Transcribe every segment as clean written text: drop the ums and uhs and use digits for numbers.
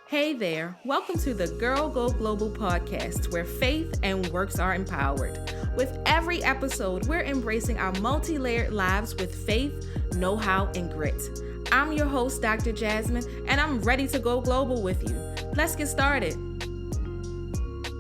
Hey there, welcome to the Girl Go Global podcast, where faith and works are empowered. With every episode, we're embracing our multi layered lives with faith, know how, and grit. I'm your host, Dr. Jasmine, and I'm ready to go global with you. Let's get started.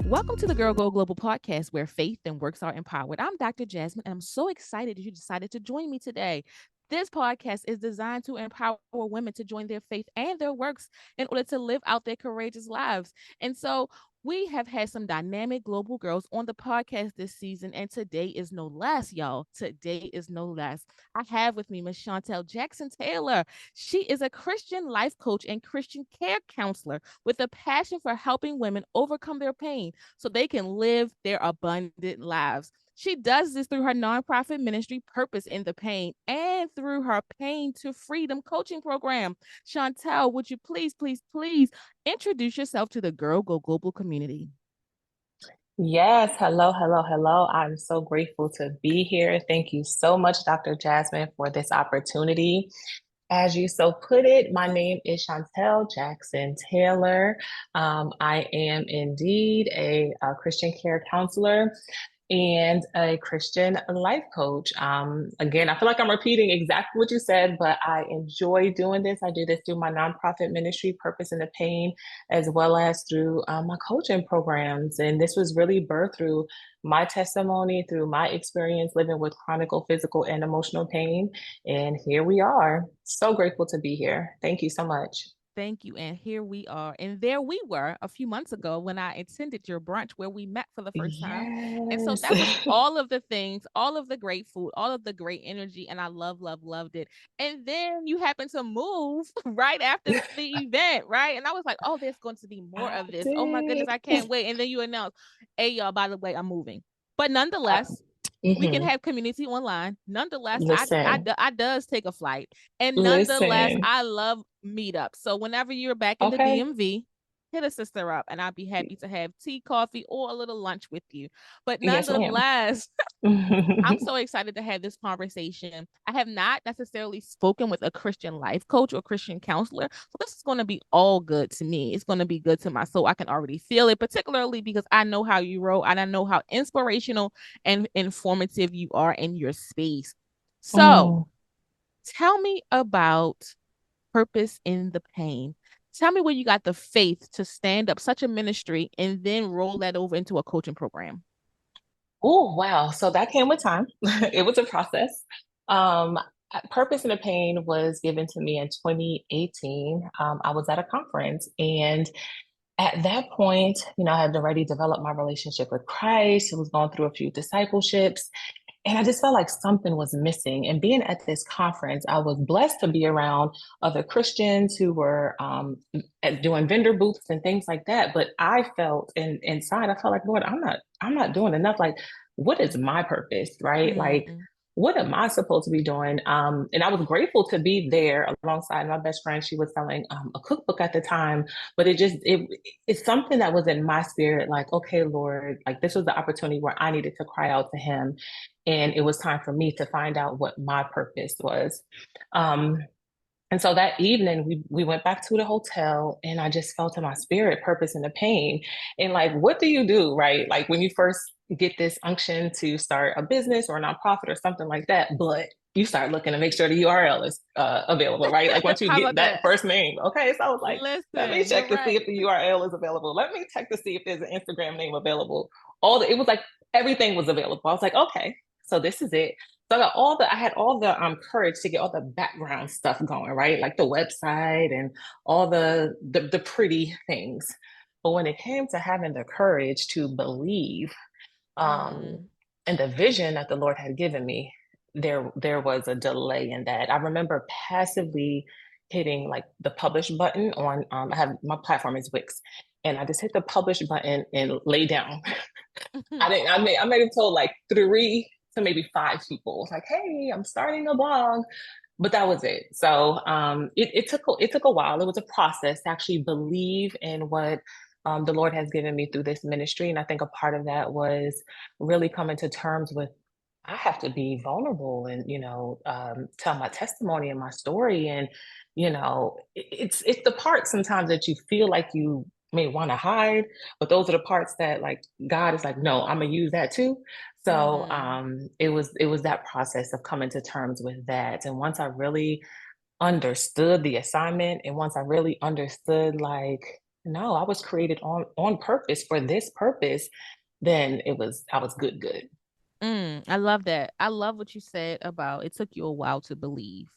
Welcome to the Girl Go Global podcast, where faith and works are empowered. I'm Dr. Jasmine, and I'm so excited that you decided to join me today. This podcast is designed to empower women to join their faith and their works in order to live out their courageous lives. And so we have had some dynamic global girls on the podcast this season, and today is no less, y'all. Today is no less. I have with me Miss Shontel Jackson Taylor. She is a Christian life coach and Christian care counselor with a passion for helping women overcome their pain so they can live their abundant lives. She does this through her nonprofit ministry, Purpose in the Pain, and through her Pain to Freedom coaching program. Shontel, would you please introduce yourself to the Girl Go Global community? Yes, hello. I'm so grateful to be here. Thank you so much, Dr. Jasmine, for this opportunity. As you so put it, my name is Shontel Jackson Taylor. I am indeed a Christian care counselor and a Christian life coach. Again, I feel like I'm repeating exactly what you said, but I enjoy doing this. I do this through my nonprofit ministry, Purpose in the Pain, as well as through my coaching programs. And this was really birthed through my testimony, through my experience living with chronic physical and emotional pain. And here we are. So grateful to be here. Thank you so much. Thank you. And here we are. And there we were a few months ago when I attended your brunch where we met for the first time. And so Yes. that was all of the things, all of the great food, all of the great energy. And I loved it. And then you happened to move right after the event, right? And I was like, oh, there's going to be more I of this. Oh my did. goodness, I can't wait. And then you announced, hey, y'all, by the way, I'm moving. But I, nonetheless, we can mhm. have community online. Nonetheless, Listen, I does take a flight, and nonetheless, listen. I love meetups. So whenever you're back in the Okay. DMV, hit a sister up, and I'll be happy to have tea, coffee, or a little lunch with you. But Yes, ma'am. nonetheless, I'm so excited to have this conversation. I have not necessarily spoken with a Christian life coach or Christian counselor. So this is going to be all good to me. It's going to be good to my soul. I can already feel it, particularly because I know how you roll and I know how inspirational and informative you are in your space. So Mm. tell me about Purpose in the Pain. Tell me where you got the faith to stand up such a ministry and then roll that over into a coaching program. Oh, wow. So that came with time. It was a process. Um, Purpose in the Pain was given to me in 2018. I was at a conference, and at that point, I had already developed my relationship with Christ. I was going through a few discipleships. And I just felt like something was missing. And being at this conference, I was blessed to be around other Christians who were doing vendor booths and things like that. But I felt inside, I felt like, Lord, I'm not doing enough. Like, what is my purpose, right? Like, Mm, what am I supposed to be doing? And I was grateful to be there alongside my best friend. She was selling a cookbook at the time, but it's something that was in my spirit. Like, okay, Lord, like this was the opportunity where I needed to cry out to Him, and it was time for me to find out what my purpose was. Um, and so that evening, we went back to the hotel, and I just felt in my spirit purpose in the pain. And like, what do you do, right? Like when you first get this unction to start a business or a nonprofit or something like that, but you start looking to make sure the URL is available, right? Like once you how get about that that? first name, okay. So I was like, let me Listen, you're check to see right. if the URL is available. Let me check to see if there's an Instagram name available. It was like everything was available. I was like, okay, so this is it. So I had all the courage to get all the background stuff going, right? Like the website and all the pretty things. But when it came to having the courage to believe um Mm, and the vision that the Lord had given me, there was a delay in that. I remember passively hitting like the publish button on I have my platform is Wix. And I just hit the publish button and lay down. I may have told like three to maybe five people, like, hey, I'm starting a blog. But that was it. So it took a while. It was a process to actually believe in what the Lord has given me through this ministry. And I think a part of that was really coming to terms with I have to be vulnerable and, tell my testimony and my story. And, it's the parts sometimes that you feel like you may want to hide, but those are the parts that like God is like, no, I'm gonna use that too. So Mm, it was that process of coming to terms with that. And once I really understood the assignment, and once I really understood like, no, I was created on purpose for this purpose, then I was good. I love that. I love what you said about it took you a while to believe.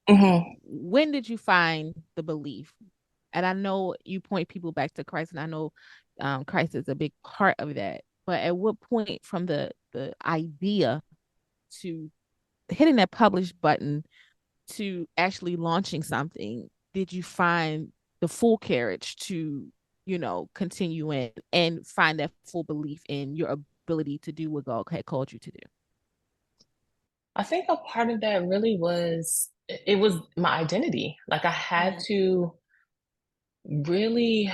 Mhm. When did you find the belief? And I know you point people back to Christ, and I know Christ is a big part of that. But at what point from the idea to hitting that publish button to actually launching something did you find the full carriage to, continue in and find that full belief in your ability to do what God had called you to do? I think a part of that really was it was my identity. Like I had Mm, to really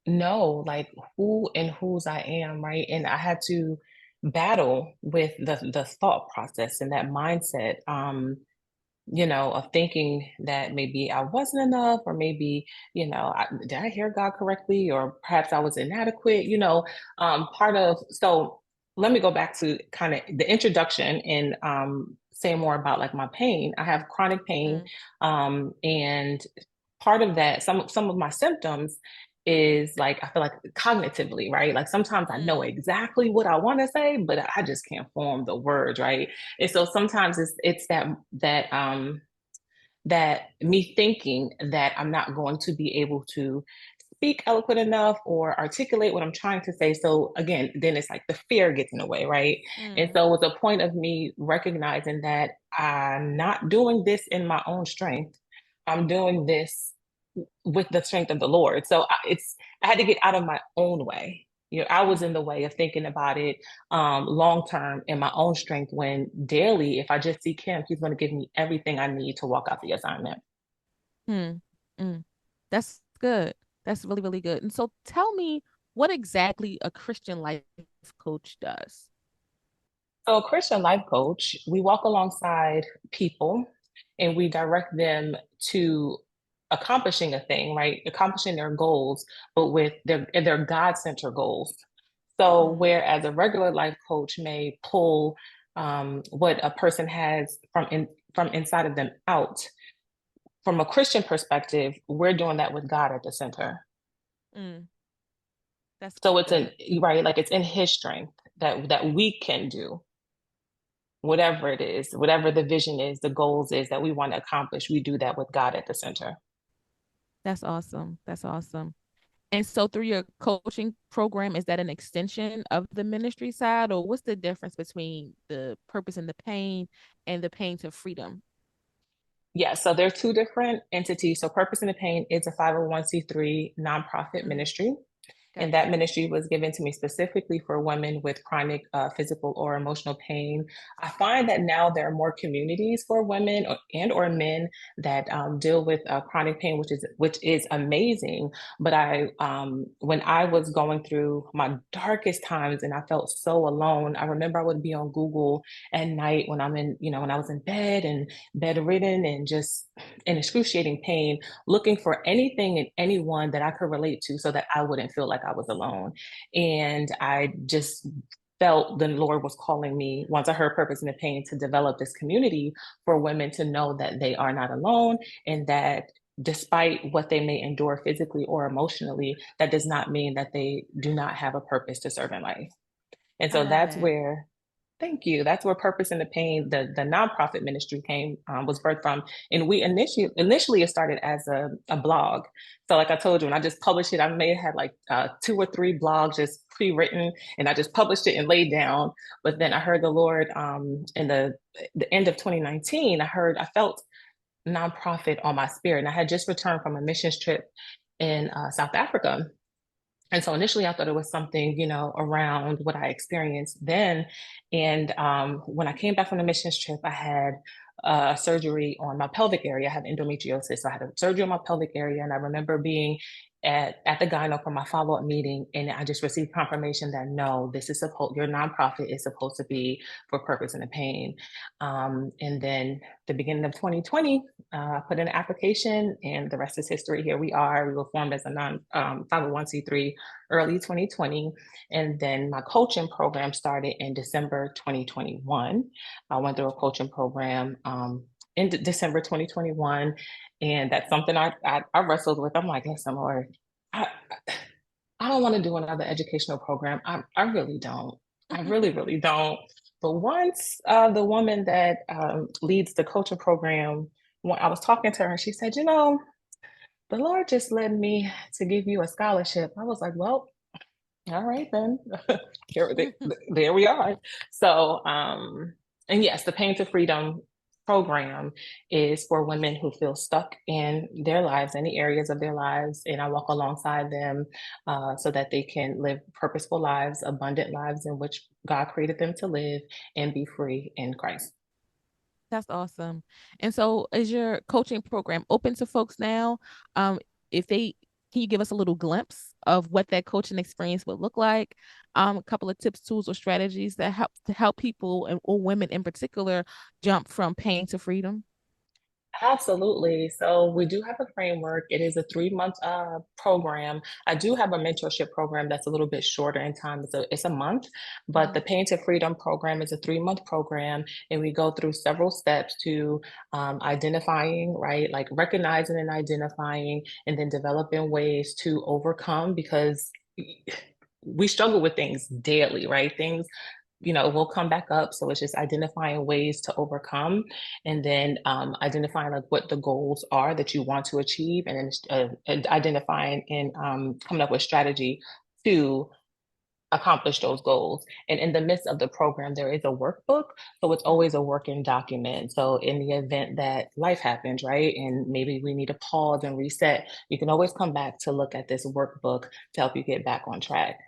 know like who and whose I am, right? And I had to battle with the thought process and that mindset. Of thinking that maybe I wasn't enough, or maybe, did I hear God correctly? Or perhaps I was inadequate, so let me go back to kind of the introduction and say more about like my pain. I have chronic pain. mm, And part of that, some of my symptoms is like I feel like cognitively, right? Like sometimes I know mm, exactly what I want to say, but I just can't form the words, right? And so sometimes it's that me thinking that I'm not going to be able to speak eloquent enough or articulate what I'm trying to say. So again, then it's like the fear gets in the way, right? And mm, so it was a point of me recognizing that I'm not doing this in my own strength. I'm doing this with the strength of the Lord. So I had to get out of my own way. I was in mm, the way of thinking about it long term in my own strength. When daily, if I just seek Him, He's going to give me everything I need to walk out the assignment. mm, mm. That's good. That's really, really good. And so tell me what exactly a Christian life coach does. So, a Christian life coach, we walk alongside people and we direct them to accomplishing a thing, right? Accomplishing their goals, but with their God centered goals. So, Mm, whereas a regular life coach may pull what a person has from inside of them out, from a Christian perspective, we're doing that with God at the center. mm. That's So it's in good. right, like it's in His strength that we can do whatever it is, whatever the vision is, the goals is that we want to accomplish. We do that with God at the center. That's awesome. That's awesome. And so through your coaching program, is that an extension of the ministry side, or what's the difference between the purpose and the pain to freedom? Yeah, so they're two different entities. So Purpose in the Pain is a 501c3 nonprofit Mm, ministry. And that gotcha. ministry was given to me specifically for women with chronic physical or emotional pain. I find that now there are more communities for women or men that deal with chronic pain, which is amazing. But when I was going through my darkest times and I felt so alone, I remember I would be on Google at night when when I was in bed and bedridden and just in excruciating pain, looking for anything and anyone that I could relate to so that I wouldn't feel like I was alone. And I just felt the Lord was calling me, once I heard Purpose in the Pain, to develop this community for women to know that they are not alone, and that despite what they may endure physically or emotionally, that does not mean that they do not have a purpose to serve in life. And I so love that's that. where Thank you. That's where Purpose in the Pain, the nonprofit ministry was birthed from. And we initially it started as a blog. So like I told you, when I just published it, I may have had like two or three blogs just pre-written, and I just published it and laid down. But then I heard the Lord in the end of 2019, I felt nonprofit on my spirit. And I had just returned from a missions trip in South Africa. And so initially, I thought it was something, around what I experienced then. And when I came back from the missions trip, I had surgery on my pelvic area. I had endometriosis. So I had a surgery on my pelvic area. And I remember being at the gyno for my follow-up meeting, and I just received confirmation that no, this is supposed your nonprofit is supposed to be for purpose and the pain. And then the beginning of 2020, I put in an application, and the rest is history. Here we are. We were formed as a non 501c3 early 2020, and then my coaching program started in December 2021. I went through a coaching program in December 2021. And that's something I wrestled with. I'm like, listen, Lord, I, I don't want to do another educational program. I really don't. I really, really don't. But once the woman that leads the coaching program, when I was talking to her, and she said, the Lord just led me to give you a scholarship. I was like, well, all right then. Here, there we are. So, and yes, the Pain to Freedom program is for women who feel stuck in their lives, any areas of their lives, and I walk alongside them so that they can live purposeful lives, abundant lives in which God created them to live and be free in Christ. That's awesome. And so is your coaching program open to folks now? If they Can you give us a little glimpse of what that coaching experience would look like? A couple of tips, tools, or strategies that help people or women in particular jump from pain to freedom? Absolutely. So we do have a framework. It is a 3 month program. I do have a mentorship program that's a little bit shorter in time. It's a month, but Mhm. the Pain to Freedom program is a 3 month program, and we go through several steps to identifying, right, like recognizing and identifying, and then developing ways to overcome because we struggle with things daily, right? Things will come back up. So it's just identifying ways to overcome, and then identifying like what the goals are that you want to achieve, and then and identifying and coming up with strategy to accomplish those goals. And in the midst of the program, there is a workbook. So it's always a working document. So in the event that life happens, right, and maybe we need to pause and reset, you can always come back to look at this workbook to help you get back on track.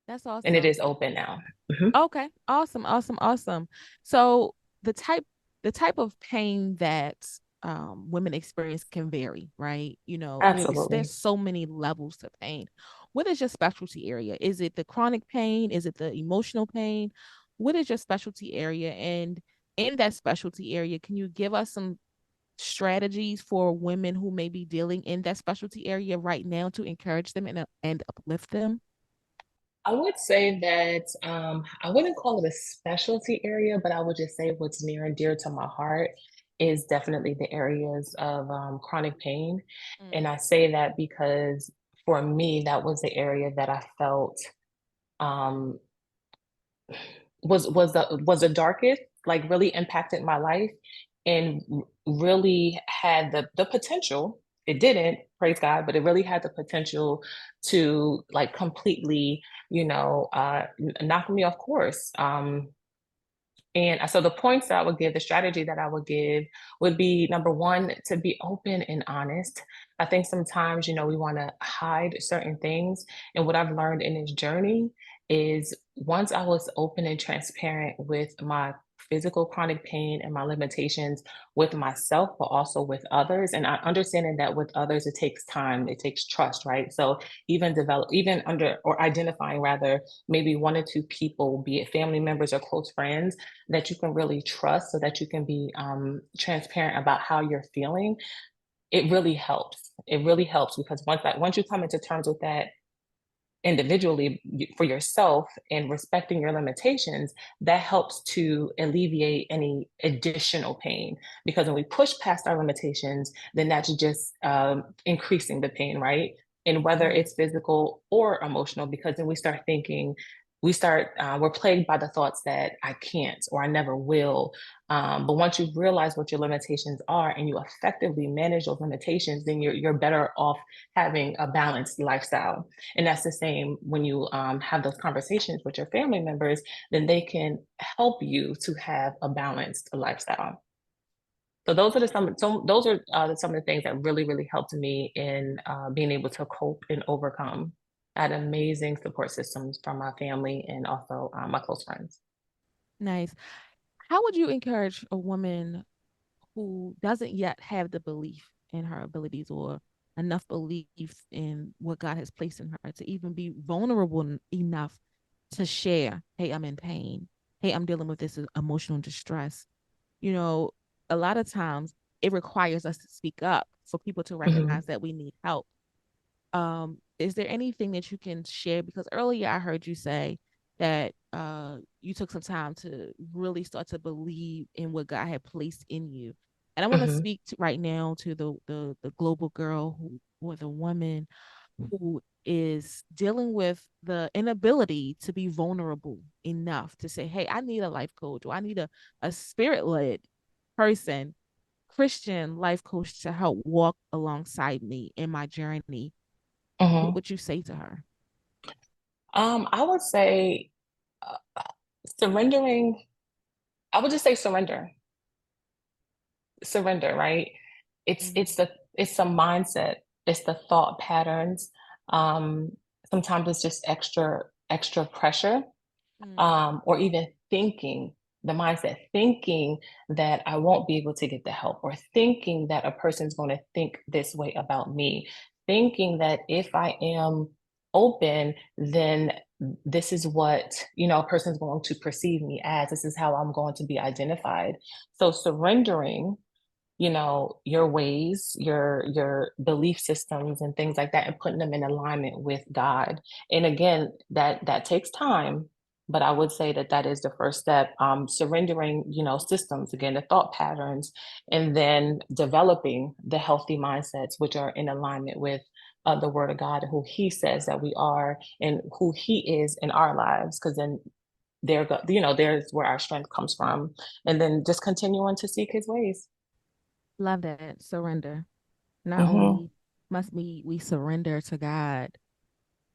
That's And it awesome. is open now. Mhm. Okay. Awesome. Awesome. Awesome. So the type the type of pain that women experience can vary, right? There's Absolutely. so many levels to pain. What is your specialty area? Is it the chronic pain? Is it the emotional pain? What is your specialty area? And in that specialty area, can you give us some strategies for women who may be dealing in that specialty area right now to encourage them and uplift them? I would say that I wouldn't call it a specialty area, but I would just say what's near and dear to my heart is definitely the areas of chronic pain. And Mm, I say that because for me, that was the area that I felt um, was the darkest, like really impacted my life, and really had the potential. It didn't, praise God, but it really had the potential to like completely, knock me off course. And so the points that I would give, the strategy that I would give would be number one, to be open and honest. I think sometimes, we want to hide certain things. And what I've learned in this journey is once I was open and transparent with my physical chronic pain and my limitations with myself, but also with others. And I understanding that with others, it takes time, it takes trust, right? So even under or identifying rather, maybe one or two people, be it family members or close friends that you can really trust so that you can be transparent about how you're feeling, it really helps. It really helps because once you come into terms with that individually for yourself and respecting your limitations, that helps to alleviate any additional pain. Because when we push past our limitations, then that's just increasing the pain, right? And whether mm, it's physical or emotional, because then we're plagued by the thoughts that I can't or I never will. But once you realize what your limitations are and you effectively manage those limitations, then you're better off having a balanced lifestyle. And that's the same when you have those conversations with your family members, then they can help you to have a balanced lifestyle. So those are some of the things that really, really helped me in being able to cope and overcome. I had amazing support systems from my family and also my close friends. nice. How would you encourage a woman who doesn't yet have the belief in her abilities or enough belief in what God has placed in her to even be vulnerable enough to share, hey, I'm in pain. Hey, I'm dealing with this emotional distress. You know, a lot of times it requires us to speak up for people to Hmm. recognize that we need help. Is there anything that you can share? Because earlier I heard you say that you took some time to really start to believe in what God had placed in you. And I want to Hmm. speak right now to the global girl or the woman who is dealing with the inability to be vulnerable enough to say, hey, I need a life coach, or I need a spirit led person, Christian life coach to help walk alongside me in my journey. What Hmm. would you say to her? I would say uh, surrendering. I would just say surrender, right? It's Mm-hmm. it's the it's the mindset, it's the thought patterns. Um, Sometimes it's just extra pressure, or even thinking the mindset, thinking that I won't be able to get the help, or thinking that a person's going to think this way about me, thinking that if I am open, then this is what, a person's going to perceive me as. This is how I'm going to be identified. So surrendering, your ways, your belief systems and things like that, and putting them in alignment with God. And again, that takes time, but I would say that that is the first step. Surrendering, systems, again, the thought patterns, and then developing the healthy mindsets which are in alignment with the Word of God, who He says that we are, and who He is in our lives. Because then there's where our strength comes from, and then just continuing to seek His ways. Love that. Surrender. Not Hmm. only must we surrender to God,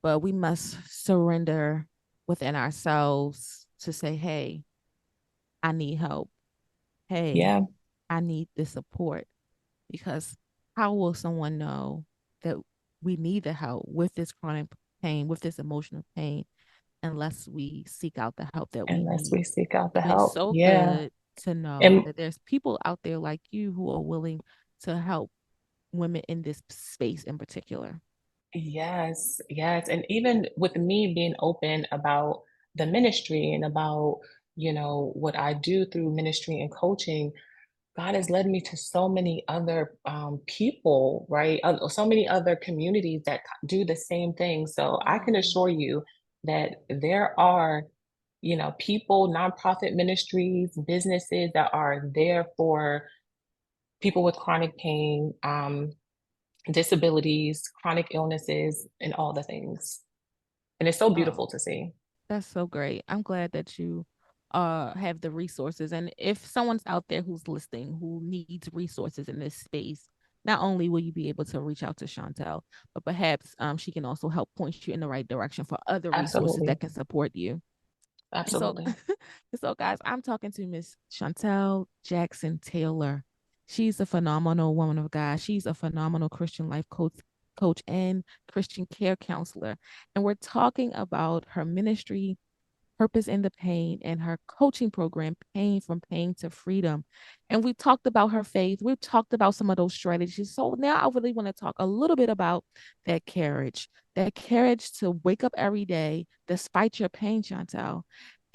but we must surrender within ourselves to say, hey, I need help. Hey, Yeah. I need this support. Because how will someone know that we need the help with this chronic pain, with this emotional pain, unless we seek out the help that we Unless need? we seek out the And it's help. so Yeah. good to know And that there's people out there like you who are willing to help women in this space in particular. yes, yes. And even with me being open about the ministry and about, what I do through ministry and coaching, God has led me to so many other people, right? So many other communities that do the same thing. So I can Mm, assure you that there are, people, nonprofit ministries, businesses that are there for people with chronic pain, disabilities, chronic illnesses, and all the things. And it's so oh, beautiful to see. that's so great. I'm glad that you have the resources. And if someone's out there who's listening who needs resources in this space, not only will you be able to reach out to Shontel, but perhaps she can also help point you in the right direction for other resources Absolutely. that can support you. And so, Absolutely. so guys, I'm talking to Miss Shontel Jackson Taylor. She's a phenomenal woman of God. She's a phenomenal Christian life coach and Christian care counselor. And we're talking about her ministry, Purpose in the Pain, and her coaching program, Pain from Pain to Freedom. And we talked about her faith. We've talked about some of those strategies. So now I really want to talk a little bit about that courage to wake up every day despite your pain, Chantel,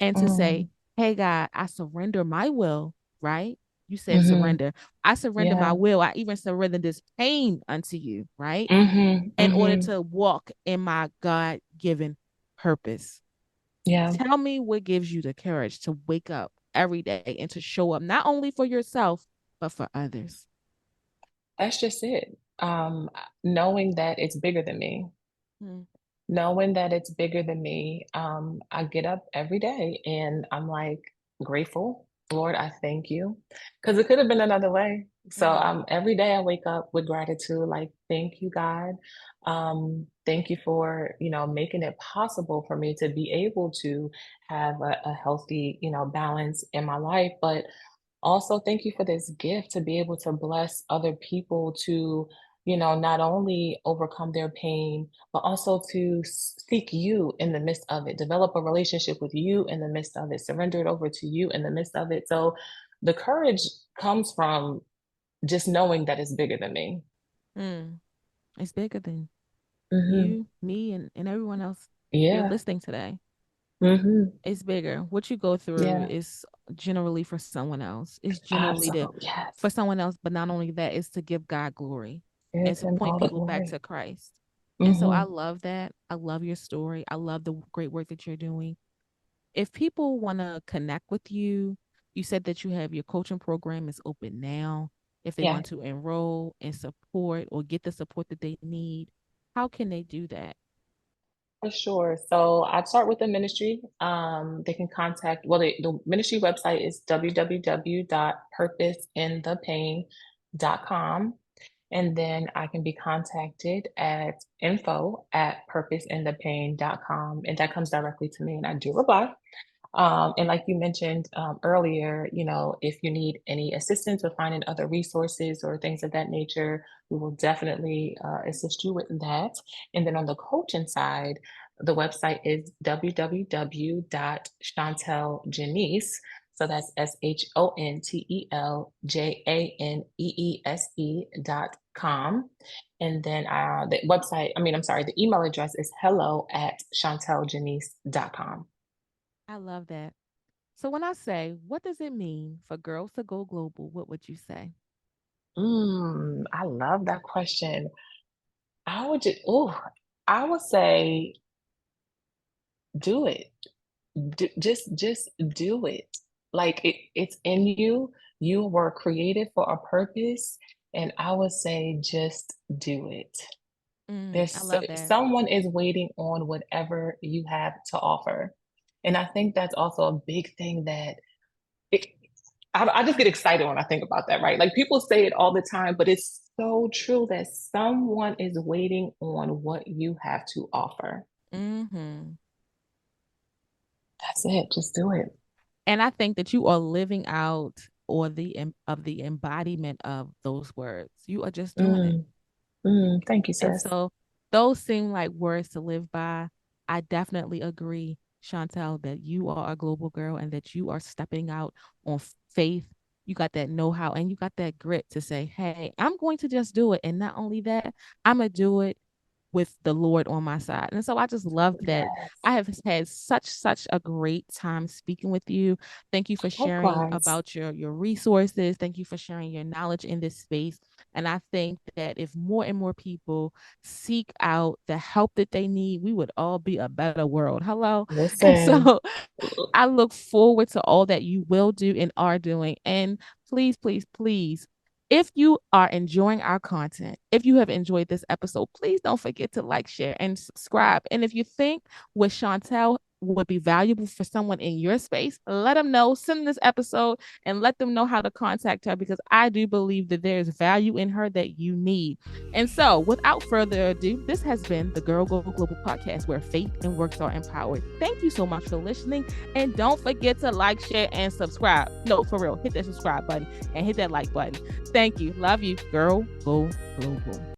and to say, Mm. hey, God, I surrender my will, right? You said Hmm. surrender. I surrender my Yeah. will. I even surrender this pain unto you, right? Hmm. In order Hmm. to walk in my God given purpose. Yeah. Tell me what gives you the courage to wake up every day and to show up not only for yourself, but for others. That's just it. Knowing that it's bigger than me, Mm, knowing that it's bigger than me. I get up every day and I'm like grateful. Lord, I thank you. Because it could have been another way. So mm, every day I wake up with gratitude, like, thank you, God. Thank you for, making it possible for me to be able to have a healthy, balance in my life. But also, thank you for this gift to be able to bless other people to, not only overcome their pain, but also to seek you in the midst of it, develop a relationship with you in the midst of it, surrender it over to you in the midst of it. So the courage comes from just knowing that it's bigger than me. mm. It's bigger than Hmm. you, me, and everyone else here Yeah. listening today. Hmm. It's bigger. What you go through Yeah. is generally for someone else. It's generally to Absolutely. Yes. for someone else, but not only that, it's to give God glory and Give to him point all the people back glory. to Christ. And so I Hmm. love that. I love your story. I love the great work that you're doing. If people want to connect with you, you said that you have your coaching program is open now. If they Yeah. want to enroll and support or get the support that they need, how can they do that? For sure. So I'd start with the ministry. They can contact, well, the ministry website is www.purposeinthepain.com. And then I can be contacted at info@purposeinthepain.com. And that comes directly to me, and I do reply. And like you mentioned earlier, if you need any assistance with finding other resources or things of that nature, we will definitely assist you with that. And then on the coaching side, the website is www.shonteljanice. So that's ShontelJaneese.com. And then the website, I'm sorry, the email address is hello@shonteljanice.com. I love that. So when I say, what does it mean for girls to go global? What would you say? I love that question. I would say do it. Just do it. Like it's in you. You were created for a purpose, and I would say just do it. I love that. Someone is waiting on whatever you have to offer, and I think that's also a big thing that it, I just get excited when I think about that, right? Like people say it all the time, but it's so true that someone is waiting on what you have to offer. Hmm. That's it. Just do it. And I think that you are living out or of the embodiment of those words. You are just doing it. Mm, thank you, And sis. so those seem like words to live by. I definitely agree, Chantel, that you are a global girl and that you are stepping out on faith. You got that know how and you got that grit to say, hey, I'm going to just do it. And not only that, I'm going to do it with the Lord on my side. And so I just love that. Yes. I have had such a great time speaking with you. Thank you for sharing Likewise. about your resources. Thank you for sharing your knowledge in this space. And I think that if more and more people seek out the help that they need, we would all be a better world. Hello. And Listen. so I look forward to all that you will do and are doing. And please, please, please, if you are enjoying our content, if you have enjoyed this episode, please don't forget to like, share, and subscribe. And if you think what Chantel would be valuable for someone in your space, let them know, send them this episode and let them know how to contact her because I do believe that there is value in her that you need. And so, without further ado, this has been the Girl Go Global podcast where faith and works are empowered. Thank you so much for listening. And don't forget to like, share, and subscribe. No, for real, hit that subscribe button and hit that like button. Thank you. Love you. Girl, go global.